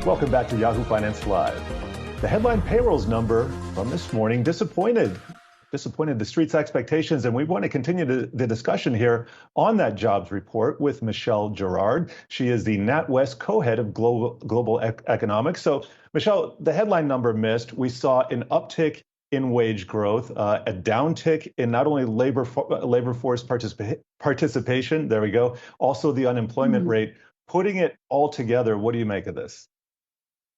Welcome back to Yahoo Finance Live. The headline payrolls number from this morning disappointed the street's expectations, and we want to continue the discussion here on that jobs report with Michelle Girard. She is the NatWest Co-Head of Global Economics. So, Michelle, the headline number missed. We saw an uptick in wage growth, a downtick in not only labor force participation, there we go, also the unemployment rate. Putting it all together, what do you make of this?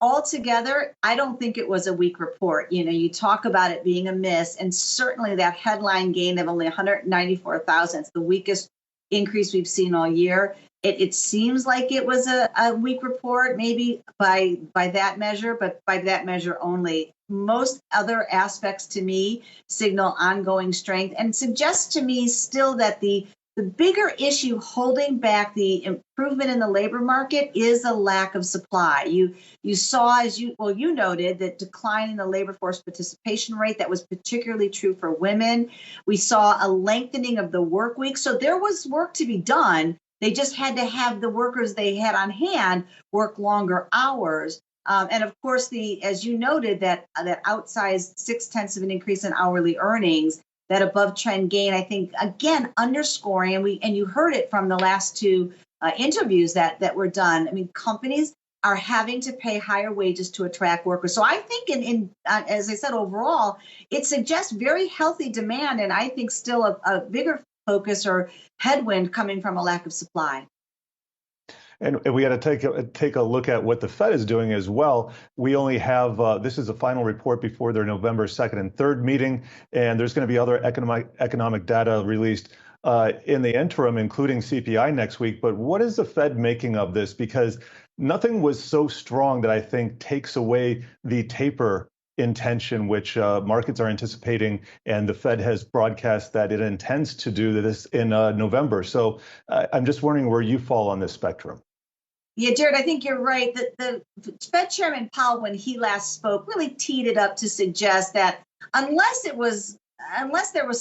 Altogether, I don't think it was a weak report. You know, you talk about it being a miss, and certainly that headline gain of only 194,000, it's the weakest increase we've seen all year. It seems like it was a weak report, maybe by that measure, but by that measure only. Most other aspects to me signal ongoing strength and suggest to me still that the bigger issue holding back the improvement in the labor market is a lack of supply. You saw, as you noted, that decline in the labor force participation rate. That was particularly true for women. We saw a lengthening of the work week. So there was work to be done. They just had to have the workers they had on hand work longer hours. And of course, as you noted, that outsized 0.6 of an increase in hourly earnings, that above trend gain, I think, again, underscoring, and you heard it from the last two interviews that were done. I mean, companies are having to pay higher wages to attract workers. So I think, as I said, overall, it suggests very healthy demand, and I think still a bigger focus or headwind coming from a lack of supply. And we got to take a look at what the Fed is doing as well. We only have, this is a final report before their November 2nd and 3rd meeting, and there's going to be other economic data released in the interim, including CPI next week. But what is the Fed making of this? Because nothing was so strong that I think takes away the taper intention, which markets are anticipating, and the Fed has broadcast that it intends to do this in November. So I'm just wondering where you fall on this spectrum. Yeah, Jared, I think you're right. The Fed Chairman Powell, when he last spoke, really teed it up to suggest that unless there was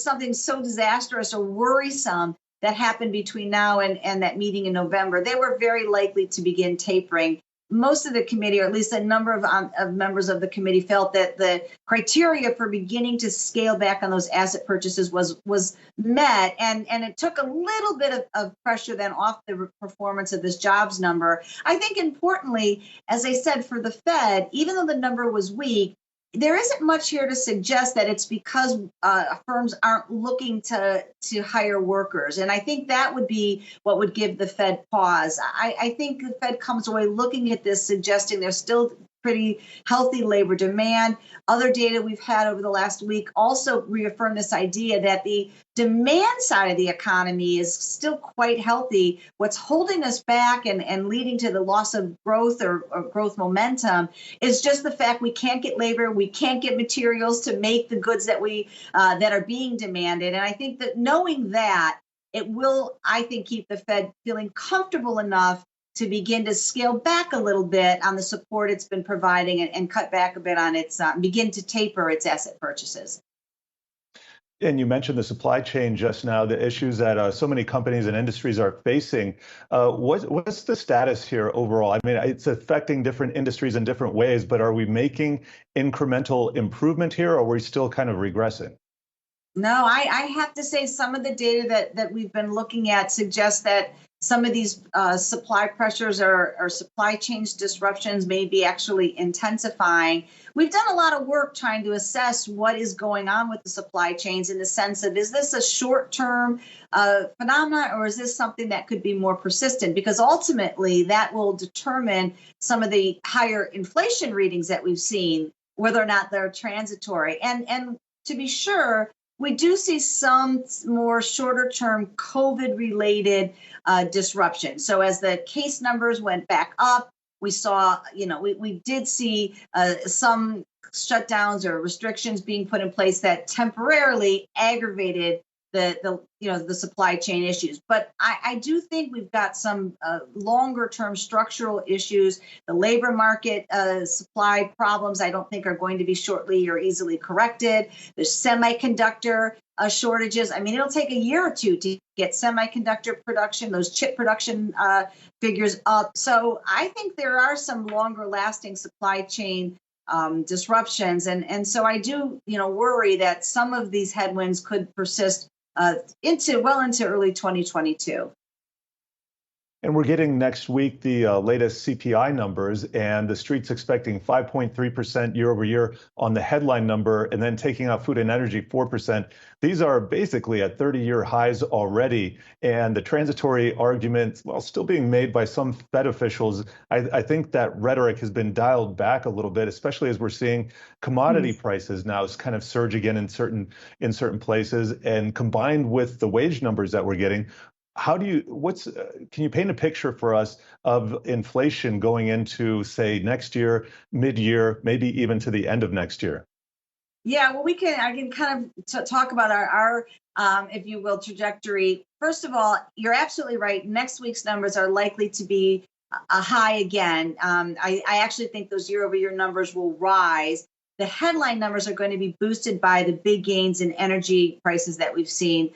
something so disastrous or worrisome that happened between now and that meeting in November, they were very likely to begin tapering. Most of the committee, or at least a number of members of the committee, felt that the criteria for beginning to scale back on those asset purchases was met, and it took a little bit of pressure then off the performance of this jobs number. I think importantly, as I said, for the Fed, even though the number was weak, there isn't much here to suggest that it's because firms aren't looking to hire workers. And I think that would be what would give the Fed pause. I think the Fed comes away looking at this, suggesting there's still pretty healthy labor demand. Other data we've had over the last week also reaffirm this idea that the demand side of the economy is still quite healthy. What's holding us back and leading to the loss of growth or growth momentum is just the fact we can't get labor, we can't get materials to make the goods that that are being demanded. And I think that knowing that, it will, I think, keep the Fed feeling comfortable enough to begin to scale back a little bit on the support it's been providing and cut back a bit on its, begin to taper its asset purchases. And you mentioned the supply chain just now, the issues that so many companies and industries are facing. What's the status here overall? I mean, it's affecting different industries in different ways, but are we making incremental improvement here, or are we still kind of regressing? No, I have to say some of the data that we've been looking at suggests that some of these supply pressures or supply chain disruptions may be actually intensifying. We've done a lot of work trying to assess what is going on with the supply chains in the sense of, is this a short-term phenomenon, or is this something that could be more persistent? Because ultimately that will determine some of the higher inflation readings that we've seen, whether or not they're transitory. And to be sure, we do see some more shorter-term COVID-related disruption. So as the case numbers went back up, we saw, we did see some shutdowns or restrictions being put in place that temporarily aggravated the supply chain issues. But I do think we've got some longer term structural issues. The labor market supply problems I don't think are going to be shortly or easily corrected. There's semiconductor shortages. I mean, it'll take a year or two to get semiconductor production, those chip production figures up. So I think there are some longer lasting supply chain disruptions. And so I do, worry that some of these headwinds could persist into early 2022. And we're getting next week the latest CPI numbers, and the street's expecting 5.3% year over year on the headline number, and then taking out food and energy 4%. These are basically at 30-year highs already. And the transitory argument, while still being made by some Fed officials, I think that rhetoric has been dialed back a little bit, especially as we're seeing commodity prices now kind of surge again in certain places, and combined with the wage numbers that we're getting. Can you paint a picture for us of inflation going into, say, next year, mid-year, maybe even to the end of next year? Yeah, well, I can kind of talk about our if you will, trajectory. First of all, you're absolutely right. Next week's numbers are likely to be a high again. I actually think those year-over-year numbers will rise. The headline numbers are going to be boosted by the big gains in energy prices that we've seen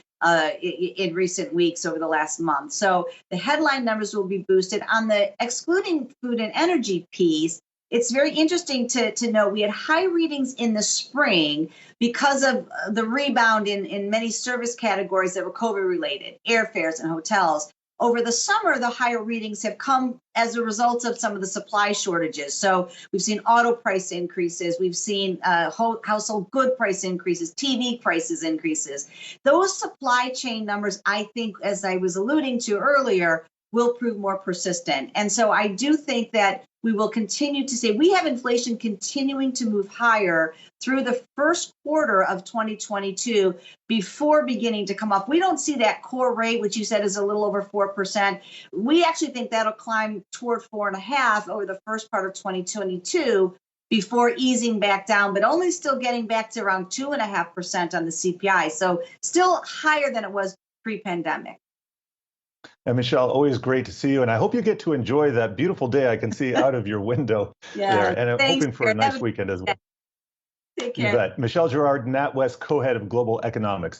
in recent weeks over the last month. So the headline numbers will be boosted. On the excluding food and energy piece, it's very interesting to note we had high readings in the spring because of the rebound in many service categories that were COVID related, airfares and hotels. Over the summer, the higher readings have come as a result of some of the supply shortages. So we've seen auto price increases, we've seen household good price increases, TV prices increases. Those supply chain numbers, I think, as I was alluding to earlier, will prove more persistent. And so I do think that we will continue to see, we have inflation continuing to move higher through the first quarter of 2022 before beginning to come up. We don't see that core rate, which you said is a little over 4%. We actually think that'll climb toward 4.5% over the first part of 2022 before easing back down, but only still getting back to around 2.5% on the CPI. So still higher than it was pre-pandemic. And Michelle, always great to see you. And I hope you get to enjoy that beautiful day I can see out of your window there. And I'm hoping for a nice weekend as well. Take care. You bet. Michelle Girard, NatWest Co-Head of Global Economics.